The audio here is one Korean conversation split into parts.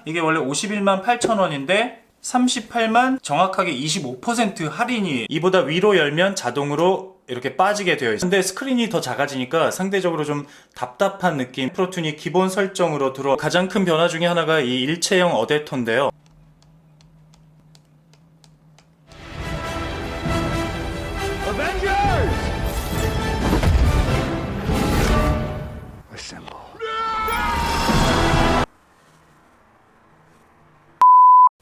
이게 원래 51만 8천 원인데 38만 정확하게 25% 할인이 이보다 위로 열면 자동으로 이렇게 빠지게 되어 있어요. 근데 스크린이 더 작아지니까 상대적으로 좀 답답한 느낌. 프로튠이 기본 설정으로 들어 가장 큰 변화 중에 하나가 이 일체형 어댑터인데요.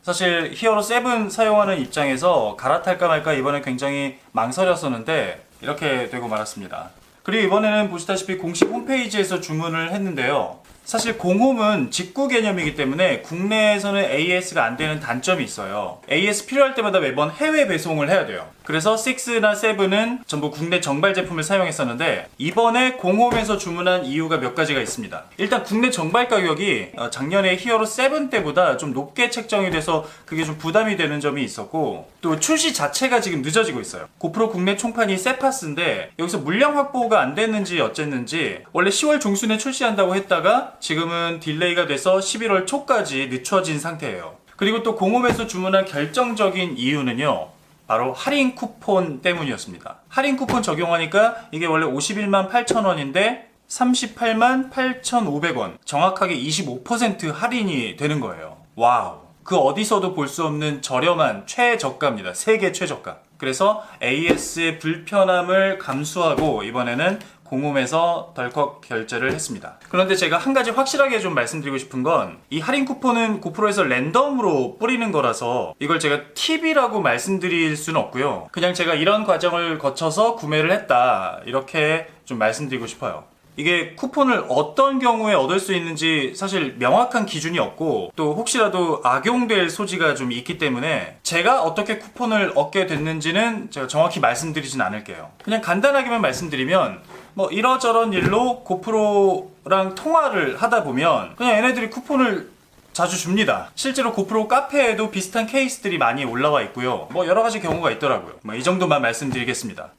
사실 히어로 7 사용하는 입장에서 갈아탈까 말까 이번에 굉장히 망설였었는데 이렇게 되고 말았습니다. 그리고 이번에는 보시다시피 공식 홈페이지에서 주문을 했는데요. 사실 공홈은 직구 개념이기 때문에 국내에서는 AS가 안 되는 단점이 있어요. AS 필요할 때마다 매번 해외 배송을 해야 돼요. 그래서 6나 7은 전부 국내 정발 제품을 사용했었는데 이번에 공홈에서 주문한 이유가 몇 가지가 있습니다. 일단 국내 정발 가격이 작년에 히어로 7 때보다 좀 높게 책정이 돼서 그게 좀 부담이 되는 점이 있었고, 또 출시 자체가 지금 늦어지고 있어요. 고프로 국내 총판이 세파스인데 여기서 물량 확보가 안 됐는지 어쨌는지 원래 10월 중순에 출시한다고 했다가 지금은 딜레이가 돼서 11월 초까지 늦춰진 상태예요. 그리고 또 공홈에서 주문한 결정적인 이유는요, 바로 할인 쿠폰 때문이었습니다. 할인 쿠폰 적용하니까 이게 원래 51만 8천 원인데 38만 8,500원, 정확하게 25% 할인이 되는 거예요. 와우, 그 어디서도 볼 수 없는 저렴한 최저가입니다. 세계 최저가. 그래서 AS의 불편함을 감수하고 이번에는 공홈에서 덜컥 결제를 했습니다. 그런데 제가 한 가지 확실하게 좀 말씀드리고 싶은 건, 이 할인 쿠폰은 고프로에서 랜덤으로 뿌리는 거라서 이걸 제가 팁이라고 말씀드릴 수는 없고요. 그냥 제가 이런 과정을 거쳐서 구매를 했다, 이렇게 좀 말씀드리고 싶어요. 이게 쿠폰을 어떤 경우에 얻을 수 있는지 사실 명확한 기준이 없고, 또 혹시라도 악용될 소지가 좀 있기 때문에 제가 어떻게 쿠폰을 얻게 됐는지는 제가 정확히 말씀드리진 않을게요. 그냥 간단하게만 말씀드리면, 뭐 이러저런 일로 고프로랑 통화를 하다 보면 그냥 얘네들이 쿠폰을 자주 줍니다. 실제로 고프로 카페에도 비슷한 케이스들이 많이 올라와 있고요. 뭐 여러 가지 경우가 있더라고요. 뭐 이 정도만 말씀드리겠습니다.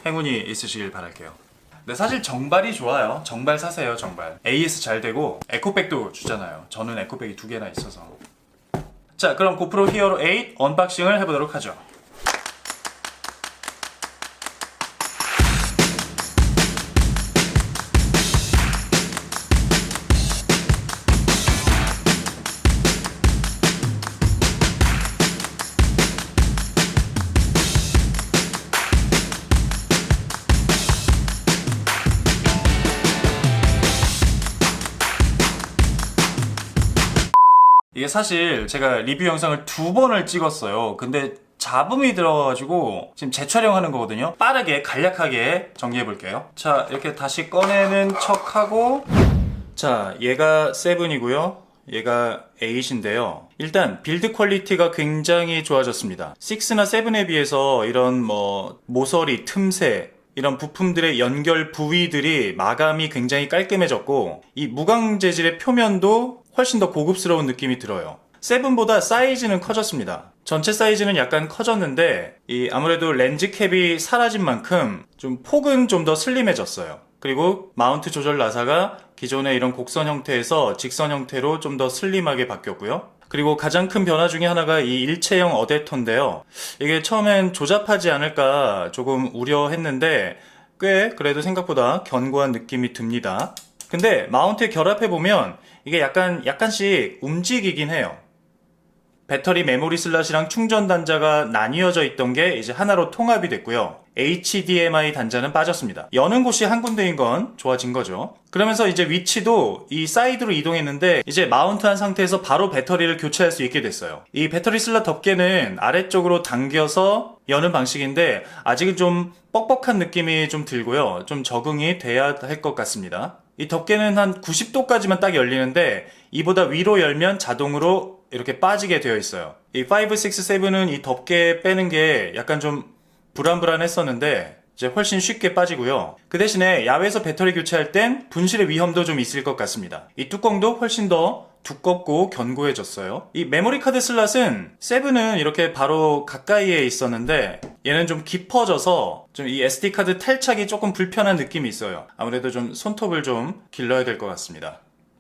행운이 있으시길 바랄게요. 근데 사실 정발이 좋아요. 정발 사세요, 정발. AS 잘 되고 에코백도 주잖아요. 저는 에코백이 2개나 있어서. 자, 그럼 고프로 히어로 8 언박싱을 해보도록 하죠. 이게 사실 제가 리뷰 영상을 2번을 찍었어요. 근데 잡음이 들어가지고 지금 재촬영하는 거거든요. 빠르게 간략하게 정리해 볼게요. 자, 이렇게 다시 꺼내는 척하고, 자, 얘가 7이고요 얘가 8인데요 일단 빌드 퀄리티가 굉장히 좋아졌습니다. 6나 7에 비해서 이런 뭐 모서리, 틈새, 이런 부품들의 연결 부위들이 마감이 굉장히 깔끔해졌고, 이 무광 재질의 표면도 훨씬 더 고급스러운 느낌이 들어요. 7보다 사이즈는 커졌습니다. 전체 사이즈는 약간 커졌는데 이 아무래도 렌즈 캡이 사라진 만큼 좀 폭은 좀 더 슬림해졌어요. 그리고 마운트 조절 나사가 기존의 이런 곡선 형태에서 직선 형태로 좀 더 슬림하게 바뀌었고요. 그리고 가장 큰 변화 중에 하나가 이 일체형 어댑터인데요. 이게 처음엔 조잡하지 않을까 조금 우려했는데 꽤 그래도 생각보다 견고한 느낌이 듭니다. 근데 마운트에 결합해보면 이게 약간씩 움직이긴 해요. 배터리 메모리 슬롯이랑 충전 단자가 나뉘어져 있던 게 이제 하나로 통합이 됐고요. HDMI 단자는 빠졌습니다. 여는 곳이 한 군데인 건 좋아진 거죠. 그러면서 이제 위치도 이 사이드로 이동했는데 이제 마운트한 상태에서 바로 배터리를 교체할 수 있게 됐어요. 이 배터리 슬롯 덮개는 아래쪽으로 당겨서 여는 방식인데 아직은 좀 뻑뻑한 느낌이 좀 들고요. 좀 적응이 돼야 할 것 같습니다. 이 덮개는 한 90도까지만 딱 열리는데 이보다 위로 열면 자동으로 이렇게 빠지게 되어 있어요. 이 5, 6, 7은 이 덮개 빼는 게 약간 좀 불안했었는데 이제 훨씬 쉽게 빠지고요. 그 대신에 야외에서 배터리 교체할 땐 분실의 위험도 좀 있을 것 같습니다. 이 뚜껑도 훨씬 더 두껍고 견고해졌어요. 이 메모리 카드 슬롯은 7은 이렇게 바로 가까이에 있었는데 얘는 좀 깊어져서 좀 이 SD 카드 탈착이 조금 불편한 느낌이 있어요. 아무래도 좀 손톱을 좀 길러야 될 것 같습니다.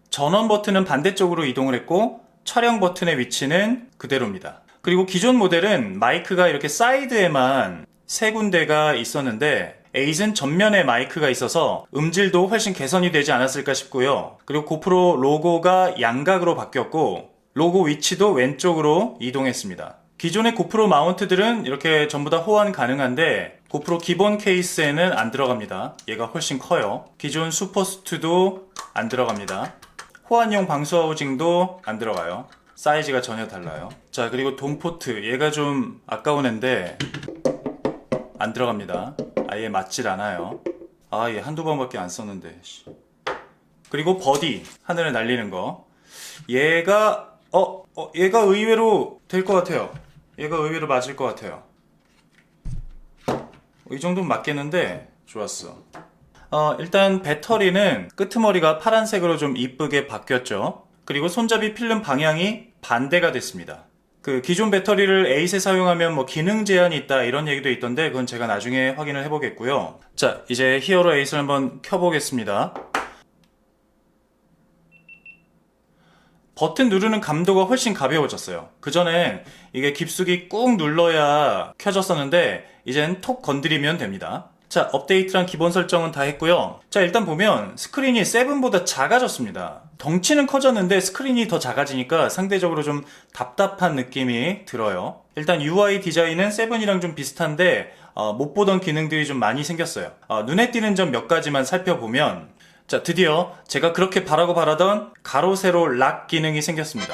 전원 버튼은 반대쪽으로 이동을 했고 촬영 버튼의 위치는 그대로입니다. 그리고 기존 모델은 마이크가 이렇게 사이드에만 3군데가 있었는데 8은 전면에 마이크가 있어서 음질도 훨씬 개선이 되지 않았을까 싶고요. 그리고 고프로 로고가 양각으로 바뀌었고 로고 위치도 왼쪽으로 이동했습니다. 기존의 고프로 마운트들은 이렇게 전부 다 호환 가능한데 고프로 기본 케이스에는 안 들어갑니다. 얘가 훨씬 커요. 기존 슈퍼스트도 안 들어갑니다. 호환용 방수 하우징도 안 들어가요. 사이즈가 전혀 달라요. 자, 그리고 돔포트, 얘가 좀 아까운 앤데 안 들어갑니다. 아예 맞질 않아요. 아, 얘 한두 번밖에 안 썼는데. 그리고 버디, 하늘을 날리는 거. 얘가 얘가 의외로 될 것 같아요. 얘가 의외로 맞을 것 같아요. 이 정도면 맞겠는데 좋았어. 일단 배터리는 끄트머리가 파란색으로 좀 이쁘게 바뀌었죠. 그리고 손잡이 필름 방향이 반대가 됐습니다. 그 기존 배터리를 8에 사용하면 뭐 기능 제한이 있다 이런 얘기도 있던데 그건 제가 나중에 확인을 해보겠고요. 자, 이제 히어로 8을 한번 켜보겠습니다. 버튼 누르는 감도가 훨씬 가벼워졌어요. 그전엔 이게 깊숙이 꾹 눌러야 켜졌었는데 이젠 톡 건드리면 됩니다. 자, 업데이트랑 기본 설정은 다 했고요. 자, 일단 보면 스크린이 7보다 작아졌습니다. 덩치는 커졌는데 스크린이 더 작아지니까 상대적으로 좀 답답한 느낌이 들어요. 일단 UI 디자인은 7이랑 좀 비슷한데 못 보던 기능들이 좀 많이 생겼어요. 눈에 띄는 점 몇 가지만 살펴보면 자, 드디어 제가 그렇게 바라던 가로 세로 락 기능이 생겼습니다.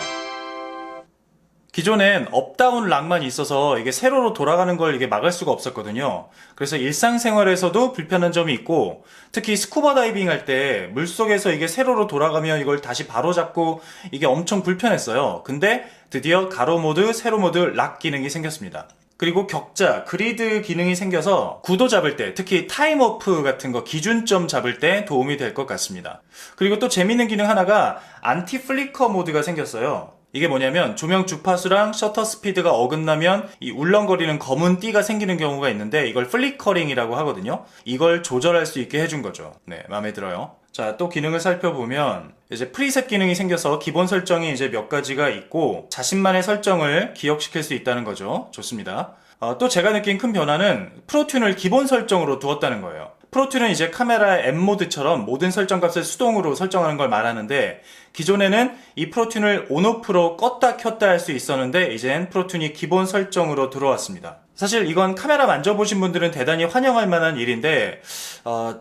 기존엔 업다운 락만 있어서 이게 세로로 돌아가는 걸 이게 막을 수가 없었거든요. 그래서 일상생활에서도 불편한 점이 있고 특히 스쿠버 다이빙 할 때 물속에서 이게 세로로 돌아가면 이걸 다시 바로 잡고 이게 엄청 불편했어요. 근데 드디어 가로 모드, 세로 모드 락 기능이 생겼습니다. 그리고 격자, 그리드 기능이 생겨서 구도 잡을 때, 특히 타임오프 같은 거 기준점 잡을 때 도움이 될 것 같습니다. 그리고 또 재밌는 기능 하나가 안티 플리커 모드가 생겼어요. 이게 뭐냐면 조명 주파수랑 셔터 스피드가 어긋나면 이 울렁거리는 검은 띠가 생기는 경우가 있는데 이걸 플리커링이라고 하거든요. 이걸 조절할 수 있게 해준 거죠. 네, 마음에 들어요. 자, 또 기능을 살펴보면 이제 프리셋 기능이 생겨서 기본 설정이 이제 몇 가지가 있고 자신만의 설정을 기억시킬 수 있다는 거죠. 좋습니다. 또 제가 느낀 큰 변화는 프로튠을 기본 설정으로 두었다는 거예요. 프로튠은 이제 카메라의 M모드처럼 모든 설정값을 수동으로 설정하는 걸 말하는데 기존에는 이 프로튠을 온오프로 껐다 켰다 할 수 있었는데 이젠 프로튠이 기본 설정으로 들어왔습니다. 사실 이건 카메라 만져보신 분들은 대단히 환영할 만한 일인데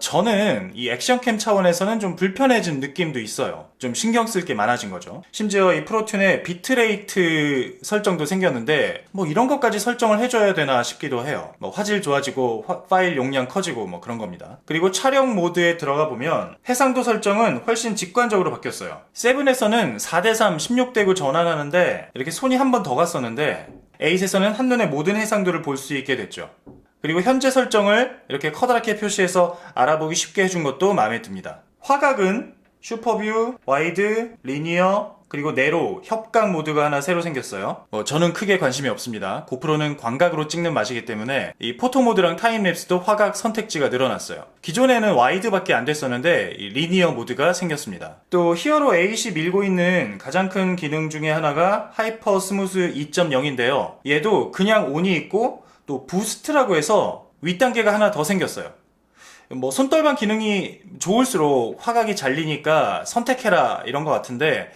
저는 이 액션캠 차원에서는 좀 불편해진 느낌도 있어요. 좀 신경 쓸 게 많아진 거죠. 심지어 이 프로튠에 비트레이트 설정도 생겼는데 뭐 이런 것까지 설정을 해줘야 되나 싶기도 해요. 뭐 화질 좋아지고 파일 용량 커지고 뭐 그런 겁니다. 그리고 촬영 모드에 들어가 보면 해상도 설정은 훨씬 직관적으로 바뀌었어요. 7에서는 4:3 16:9 전환하는데 이렇게 손이 한 번 더 갔었는데 8에서는 한눈에 모든 해상도를 볼 수 있게 됐죠. 그리고 현재 설정을 이렇게 커다랗게 표시해서 알아보기 쉽게 해준 것도 마음에 듭니다. 화각은 슈퍼뷰, 와이드, 리니어, 그리고 네로, 협각 모드가 하나 새로 생겼어요. 저는 크게 관심이 없습니다. 고프로는 광각으로 찍는 맛이기 때문에 이 포토 모드랑 타임랩스도 화각 선택지가 늘어났어요. 기존에는 와이드밖에 안 됐었는데 이 리니어 모드가 생겼습니다. 또 히어로 8이 밀고 있는 가장 큰 기능 중에 하나가 하이퍼 스무스 2.0인데요. 얘도 그냥 온이 있고 또 부스트라고 해서 윗단계가 하나 더 생겼어요. 뭐 손떨방 기능이 좋을수록 화각이 잘리니까 선택해라 이런 것 같은데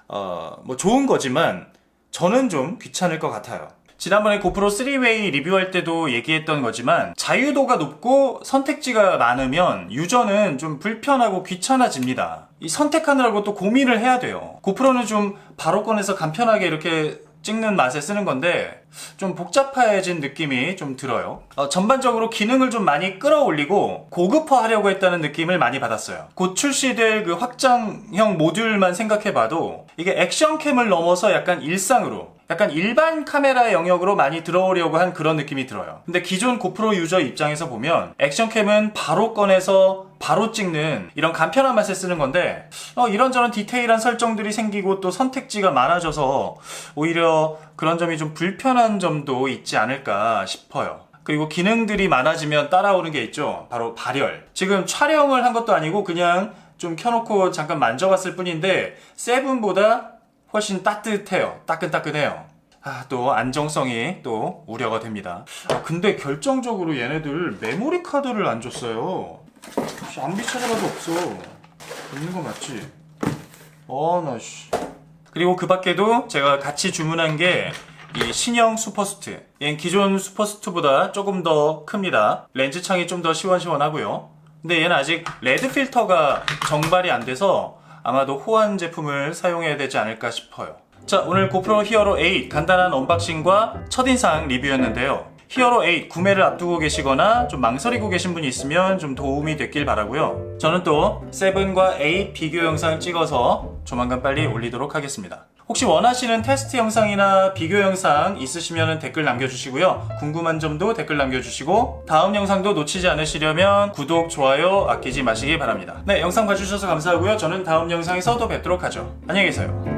뭐 좋은 거지만 저는 좀 귀찮을 것 같아요. 지난번에 고프로 3웨이 리뷰할 때도 얘기했던 거지만 자유도가 높고 선택지가 많으면 유저는 좀 불편하고 귀찮아집니다. 이 선택하느라고 또 고민을 해야 돼요. 고프로는 좀 바로 꺼내서 간편하게 이렇게 찍는 맛에 쓰는 건데 좀 복잡해진 느낌이 좀 들어요. 전반적으로 기능을 좀 많이 끌어올리고 고급화하려고 했다는 느낌을 많이 받았어요. 곧 출시될 그 확장형 모듈만 생각해봐도 이게 액션캠을 넘어서 약간 일상으로 약간 일반 카메라 영역으로 많이 들어오려고 한 그런 느낌이 들어요. 근데 기존 고프로 유저 입장에서 보면 액션캠은 바로 꺼내서 바로 찍는 이런 간편한 맛에 쓰는 건데 이런저런 디테일한 설정들이 생기고 또 선택지가 많아져서 오히려 그런 점이 좀 불편한 점도 있지 않을까 싶어요. 그리고 기능들이 많아지면 따라오는 게 있죠. 바로 발열. 지금 촬영을 한 것도 아니고 그냥 좀 켜놓고 잠깐 만져봤을 뿐인데 7보다 훨씬 따뜻해요. 따끈따끈해요. 또 안정성이 또 우려가 됩니다. 근데 결정적으로 얘네들 메모리 카드를 안 줬어요. 암비 찾아봐도 없어. 있는 거 맞지? 나 그리고 그 밖에도 제가 같이 주문한 게 이 신형 슈퍼스트. 얘는 기존 슈퍼스트보다 조금 더 큽니다. 렌즈 창이 좀 더 시원시원하고요. 근데 얘는 아직 레드 필터가 정발이 안 돼서 아마도 호환 제품을 사용해야 되지 않을까 싶어요. 자, 오늘 고프로 히어로 8 간단한 언박싱과 첫인상 리뷰였는데요. 히어로 8 구매를 앞두고 계시거나 좀 망설이고 계신 분이 있으면 좀 도움이 됐길 바라고요. 저는 또 7과 8 비교 영상 찍어서 조만간 빨리 올리도록 하겠습니다. 혹시 원하시는 테스트 영상이나 비교 영상 있으시면 댓글 남겨주시고요. 궁금한 점도 댓글 남겨주시고 다음 영상도 놓치지 않으시려면 구독, 좋아요 아끼지 마시기 바랍니다. 네, 영상 봐주셔서 감사하고요. 저는 다음 영상에서 또 뵙도록 하죠. 안녕히 계세요.